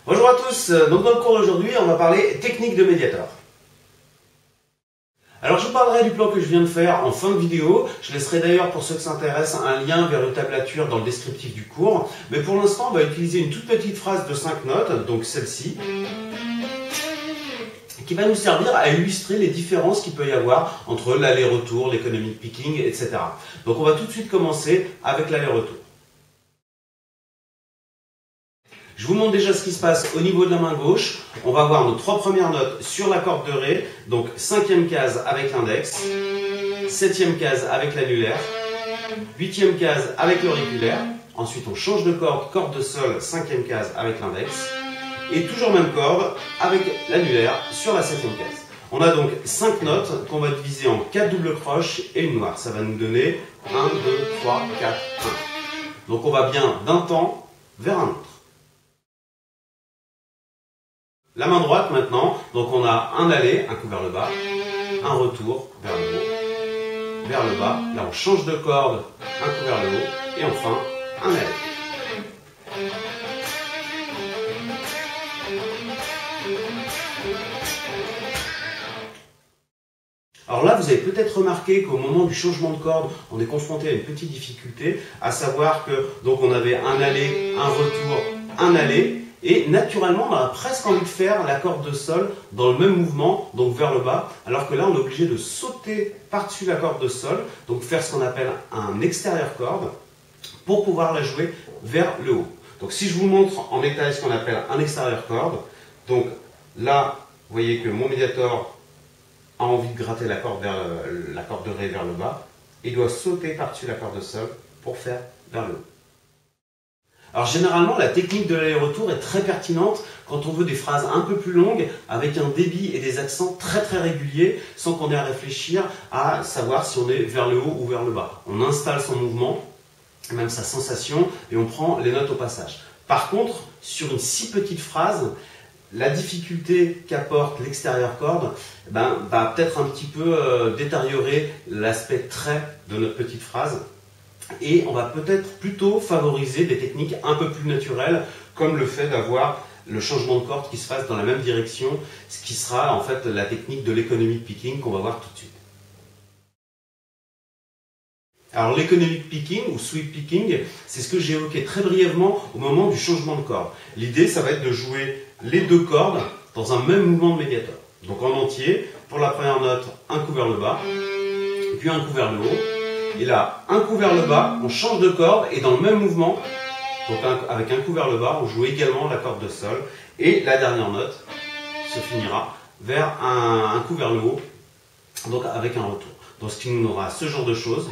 Bonjour à tous, donc dans le cours d'aujourd'hui on va parler technique de médiator. Alors je vous parlerai du plan que je viens de faire en fin de vidéo, je laisserai d'ailleurs pour ceux qui s'intéressent un lien vers une tablature dans le descriptif du cours, mais pour l'instant on va utiliser une toute petite phrase de 5 notes, donc celle-ci, qui va nous servir à illustrer les différences qu'il peut y avoir entre l'aller-retour, l'économic picking, etc. Donc on va tout de suite commencer avec l'aller-retour. Je vous montre déjà ce qui se passe au niveau de la main gauche. On va voir nos 3 premières notes sur la corde de Ré. Donc 5e case avec l'index, 7e case avec l'annulaire, 8e case avec l'auriculaire. Ensuite on change de corde, corde de sol, 5e case avec l'index. Et toujours même corde avec l'annulaire sur la 7e case. On a donc 5 notes qu'on va diviser en 4 doubles croches et une noire. Ça va nous donner 1, 2, 3, 4, 1. Donc on va bien d'un temps vers un autre. La main droite maintenant, donc on a un aller, un coup vers le bas, un retour vers le haut, vers le bas, là on change de corde, un coup vers le haut, et enfin un aller. Alors là, vous avez peut-être remarqué qu'au moment du changement de corde, on est confronté à une petite difficulté, à savoir que donc on avait un aller, un retour, un aller, et naturellement, on a presque envie de faire la corde de sol dans le même mouvement, donc vers le bas, alors que là, on est obligé de sauter par-dessus la corde de sol, donc faire ce qu'on appelle un extérieur corde, pour pouvoir la jouer vers le haut. Donc si je vous montre en détail ce qu'on appelle un extérieur corde, donc là, vous voyez que mon médiator a envie de gratter la corde de Ré vers le bas, et doit sauter par-dessus la corde de sol pour faire vers le haut. Alors généralement, la technique de l'aller-retour est très pertinente quand on veut des phrases un peu plus longues, avec un débit et des accents très réguliers, sans qu'on ait à réfléchir à savoir si on est vers le haut ou vers le bas. On installe son mouvement, même sa sensation, et on prend les notes au passage. Par contre, sur une si petite phrase, la difficulté qu'apporte l'extérieur corde va peut-être un petit peu détériorer l'aspect trait de notre petite phrase. Et on va peut-être plutôt favoriser des techniques un peu plus naturelles, comme le fait d'avoir le changement de corde qui se fasse dans la même direction, ce qui sera en fait la technique de l'économic picking qu'on va voir tout de suite. Alors l'économic picking ou sweep picking, c'est ce que j'ai évoqué très brièvement au moment du changement de corde. L'idée, ça va être de jouer les deux cordes dans un même mouvement de médiator. Donc en entier, pour la première note, un coup vers le bas, puis un coup vers le haut. Et là, un coup vers le bas, on change de corde et dans le même mouvement, donc avec un coup vers le bas, on joue également la corde de sol. Et la dernière note se finira vers un coup vers le haut, donc avec un retour. Donc ce qui nous donnera ce genre de choses.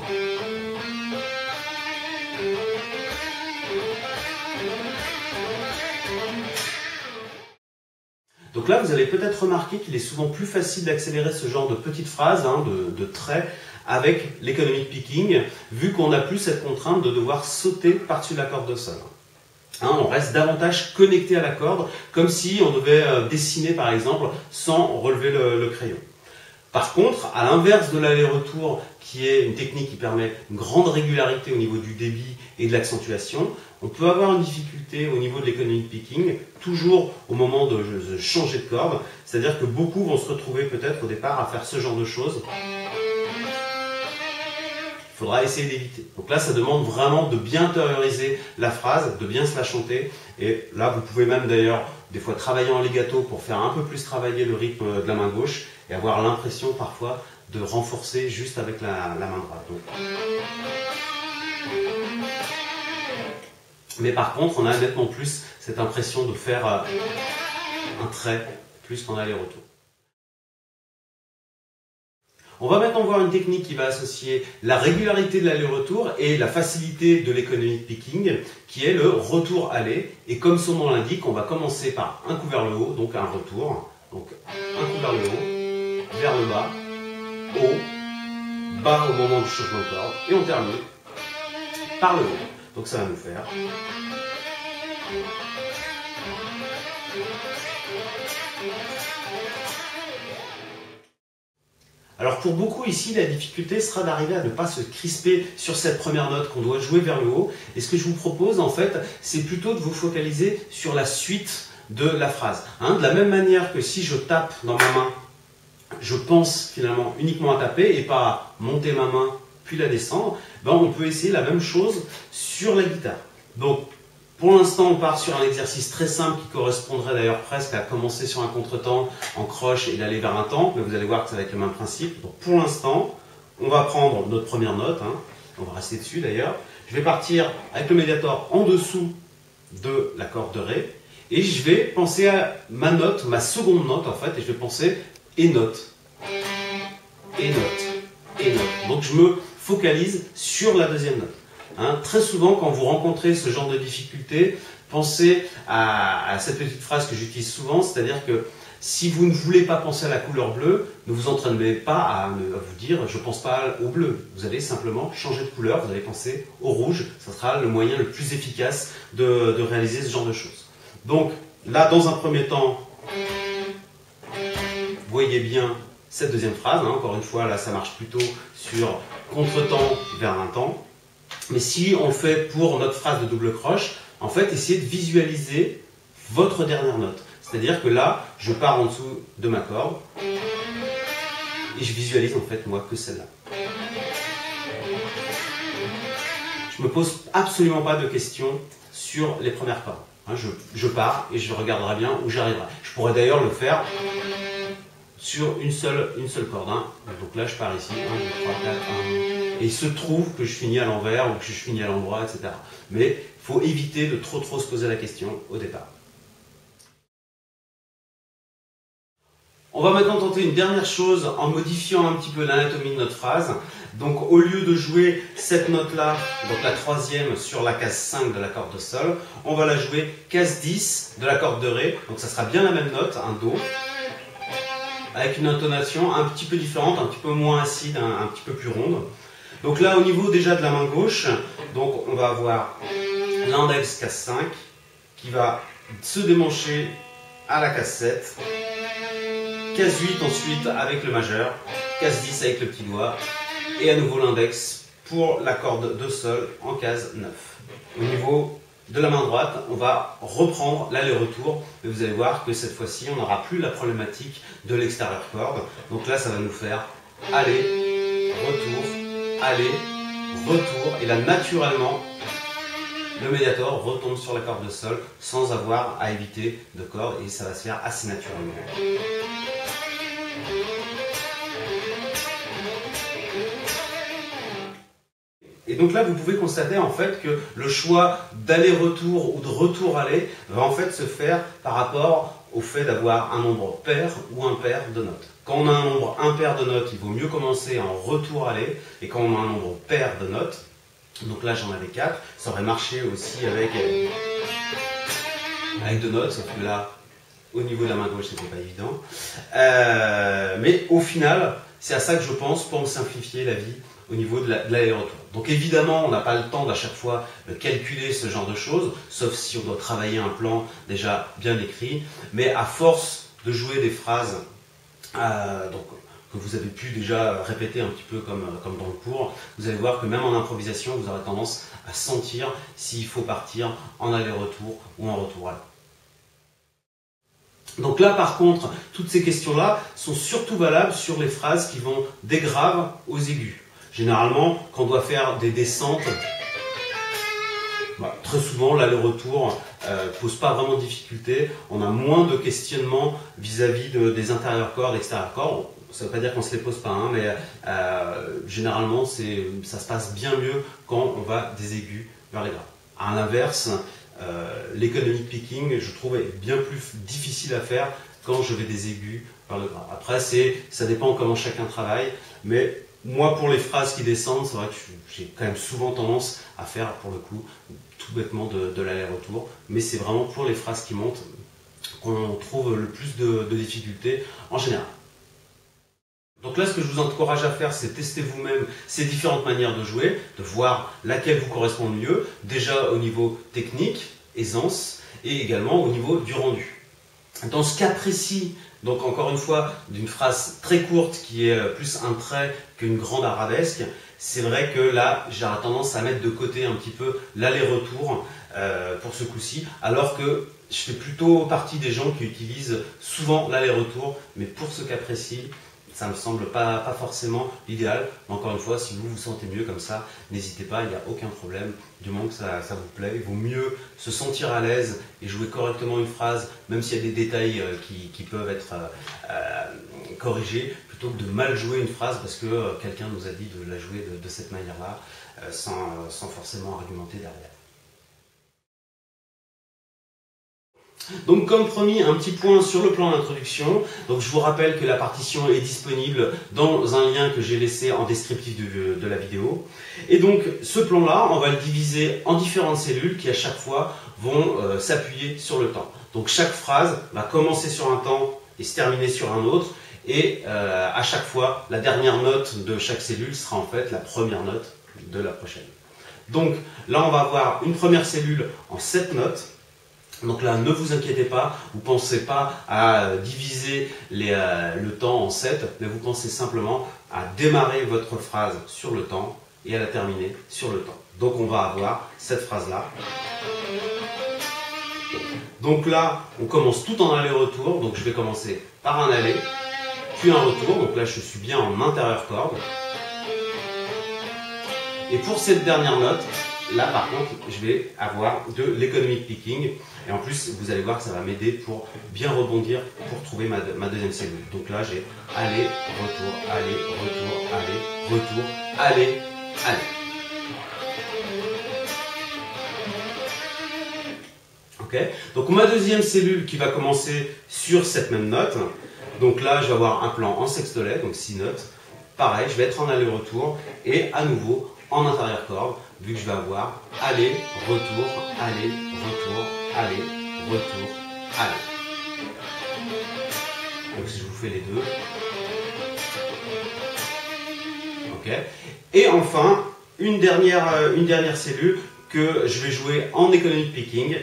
Donc là, vous allez peut-être remarquer qu'il est souvent plus facile d'accélérer ce genre de petites phrases, de traits, avec l'économic picking, vu qu'on n'a plus cette contrainte de devoir sauter par-dessus la corde de sol. On reste davantage connecté à la corde, comme si on devait dessiner par exemple sans relever le crayon. Par contre, à l'inverse de l'aller-retour, qui est une technique qui permet une grande régularité au niveau du débit et de l'accentuation, on peut avoir une difficulté au niveau de l'économic picking, toujours au moment de changer de corde, c'est-à-dire que beaucoup vont se retrouver peut-être au départ à faire ce genre de choses. Il faudra essayer d'éviter. Donc là, ça demande vraiment de bien intérioriser la phrase, de bien se la chanter. Et là, vous pouvez même d'ailleurs, des fois, travailler en legato pour faire un peu plus travailler le rythme de la main gauche et avoir l'impression parfois de renforcer juste avec la main droite. Donc. Mais par contre, on a nettement plus cette impression de faire un trait plus qu'en aller-retour. On va maintenant voir une technique qui va associer la régularité de l'aller-retour et la facilité de l'économic picking, qui est le retour-aller. Et comme son nom l'indique, on va commencer par un coup vers le haut, donc un retour. Donc un coup vers le bas, haut, bas au moment du changement de corde, et on termine par le haut. Donc ça va nous faire... Alors pour beaucoup ici, la difficulté sera d'arriver à ne pas se crisper sur cette première note qu'on doit jouer vers le haut. Et ce que je vous propose en fait, c'est plutôt de vous focaliser sur la suite de la phrase. De la même manière que si je tape dans ma main, je pense finalement uniquement à taper et pas à monter ma main puis la descendre, on peut essayer la même chose sur la guitare. Donc pour l'instant, on part sur un exercice très simple qui correspondrait d'ailleurs presque à commencer sur un contretemps en croche et d'aller vers un temp, mais vous allez voir que ça va être le même principe. Donc pour l'instant, on va prendre notre première note, on va rester dessus d'ailleurs. Je vais partir avec le médiator en dessous de la corde de Ré, et je vais penser à ma note, ma seconde note en fait, et je vais penser et note, et note, et note. Donc je me focalise sur la deuxième note. Très souvent, quand vous rencontrez ce genre de difficulté, pensez à cette petite phrase que j'utilise souvent, c'est-à-dire que si vous ne voulez pas penser à la couleur bleue, ne vous entraînez pas à vous dire « je ne pense pas au bleu ». Vous allez simplement changer de couleur, vous allez penser au rouge, ça sera le moyen le plus efficace de réaliser ce genre de choses. Donc là, dans un premier temps, voyez bien cette deuxième phrase, encore une fois, là ça marche plutôt sur contretemps vers un temps. Mais si on le fait pour notre phrase de double croche, en fait, essayez de visualiser votre dernière note. C'est-à-dire que là, je pars en dessous de ma corde et je visualise en fait moi que celle-là. Je ne me pose absolument pas de questions sur les premières cordes. Je pars et je regarderai bien où j'arriverai. Je pourrais d'ailleurs le faire sur une seule corde. Donc là, je pars ici, 1, 2, 3, 4, 1. Et il se trouve que je finis à l'envers ou que je finis à l'endroit, etc. Mais il faut éviter de trop se poser la question au départ. On va maintenant tenter une dernière chose en modifiant un petit peu l'anatomie de notre phrase. Donc au lieu de jouer cette note-là, donc la troisième sur la case 5 de la corde de Sol, on va la jouer case 10 de la corde de Ré. Donc ça sera bien la même note, un Do, avec une intonation un petit peu différente, un petit peu moins acide, un petit peu plus ronde. Donc là, au niveau déjà de la main gauche, donc on va avoir l'index case 5 qui va se démancher à la case 7, case 8 ensuite avec le majeur, case 10 avec le petit doigt, et à nouveau l'index pour la corde de Sol en case 9. Au niveau de la main droite, on va reprendre l'aller-retour, et vous allez voir que cette fois-ci, on n'aura plus la problématique de l'extérieur corde. Donc là, ça va nous faire aller, retour, aller, retour, et là naturellement le médiator retombe sur la corde de Sol sans avoir à éviter de corde, et ça va se faire assez naturellement. Et donc là, vous pouvez constater en fait que le choix d'aller-retour ou de retour-aller va en fait se faire par rapport au fait d'avoir un nombre pair ou impair de notes. Quand on a un nombre impair de notes, il vaut mieux commencer en retour-aller, et quand on a un nombre pair de notes, donc là j'en avais 4, ça aurait marché aussi avec 2 notes, sauf que là, au niveau de la main gauche, c'était pas évident. Mais au final, c'est à ça que je pense pour me simplifier la vie au niveau de l'aller-retour. Donc évidemment, on n'a pas le temps d'à chaque fois de calculer ce genre de choses, sauf si on doit travailler un plan déjà bien écrit, mais à force de jouer des phrases que vous avez pu déjà répéter un petit peu comme dans le cours, vous allez voir que même en improvisation, vous aurez tendance à sentir s'il faut partir en aller-retour ou en retour-aller. Donc là, par contre, toutes ces questions-là sont surtout valables sur les phrases qui vont des graves aux aigus. Généralement, quand on doit faire des descentes, très souvent, l'aller-retour pose pas vraiment de difficulté. On a moins de questionnements vis-à-vis des intérieurs cordes, extérieurs cordes. Ça ne veut pas dire qu'on ne se les pose pas, mais généralement, ça se passe bien mieux quand on va des aigus vers les graves. À l'inverse, l'économic picking, je trouve, est bien plus difficile à faire quand je vais des aigus vers le grave. Après, ça dépend comment chacun travaille, mais moi, pour les phrases qui descendent, c'est vrai que j'ai quand même souvent tendance à faire, pour le coup, tout bêtement de l'aller-retour, mais c'est vraiment pour les phrases qui montent qu'on trouve le plus de difficultés en général. Donc là, ce que je vous encourage à faire, c'est tester vous-même ces différentes manières de jouer, de voir laquelle vous correspond le mieux, déjà au niveau technique, aisance, et également au niveau du rendu. Dans ce cas précis Donc encore une fois, d'une phrase très courte qui est plus un trait qu'une grande arabesque, c'est vrai que là, j'aurais tendance à mettre de côté un petit peu l'aller-retour pour ce coup-ci, alors que je fais plutôt partie des gens qui utilisent souvent l'aller-retour, mais pour ce cas précis, ça me semble pas forcément l'idéal. Encore une fois, si vous vous sentez mieux comme ça, n'hésitez pas, il n'y a aucun problème. Du moment que ça vous plaît, il vaut mieux se sentir à l'aise et jouer correctement une phrase, même s'il y a des détails qui peuvent être corrigés, plutôt que de mal jouer une phrase parce que quelqu'un nous a dit de la jouer de cette manière-là, sans forcément argumenter derrière. Donc comme promis, un petit point sur le plan d'introduction. Donc je vous rappelle que la partition est disponible dans un lien que j'ai laissé en descriptif de la vidéo. Et donc ce plan-là, on va le diviser en différentes cellules qui à chaque fois vont s'appuyer sur le temps. Donc chaque phrase va commencer sur un temps et se terminer sur un autre. Et à chaque fois, la dernière note de chaque cellule sera en fait la première note de la prochaine. Donc là, on va avoir une première cellule en 7 notes. Donc là, ne vous inquiétez pas, vous ne pensez pas à diviser le temps en 7, mais vous pensez simplement à démarrer votre phrase sur le temps et à la terminer sur le temps. Donc on va avoir cette phrase-là. Donc là, on commence tout en aller-retour, donc je vais commencer par un aller, puis un retour, donc là je suis bien en intérieur corde. Et pour cette dernière note, là par contre, je vais avoir de l'économic picking. Et en plus, vous allez voir que ça va m'aider pour bien rebondir pour trouver ma deuxième cellule. Donc là, j'ai aller, retour, aller, retour, aller, retour, aller, aller. Ok. Donc ma deuxième cellule qui va commencer sur cette même note. Donc là, je vais avoir un plan en sextolet, donc 6 notes. Pareil, je vais être en aller-retour et à nouveau en intérieur corde, vu que je vais avoir aller, retour, aller, retour, aller, retour, aller. Donc si je vous fais les deux. Ok. Et enfin, une dernière cellule que je vais jouer en economic picking.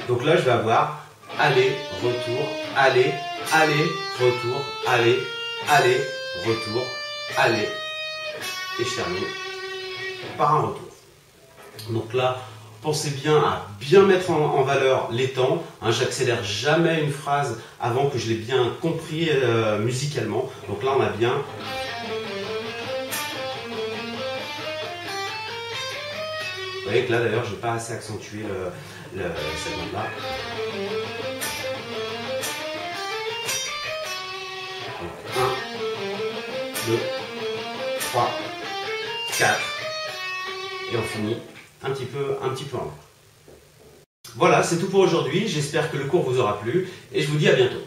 Donc là, je vais avoir aller, retour, aller, aller, retour, aller, aller, retour, aller. Et je termine par un retour. Donc là, pensez bien à bien mettre en valeur les temps. Hein, j'accélère jamais une phrase avant que je l'ai bien compris musicalement. Donc là, on a bien. Vous voyez que là, d'ailleurs, je n'ai pas assez accentué cette note-là. Donc 1, 2, 3, 4. Et on finit un petit peu en bas. Voilà, c'est tout pour aujourd'hui. J'espère que le cours vous aura plu et je vous dis à bientôt.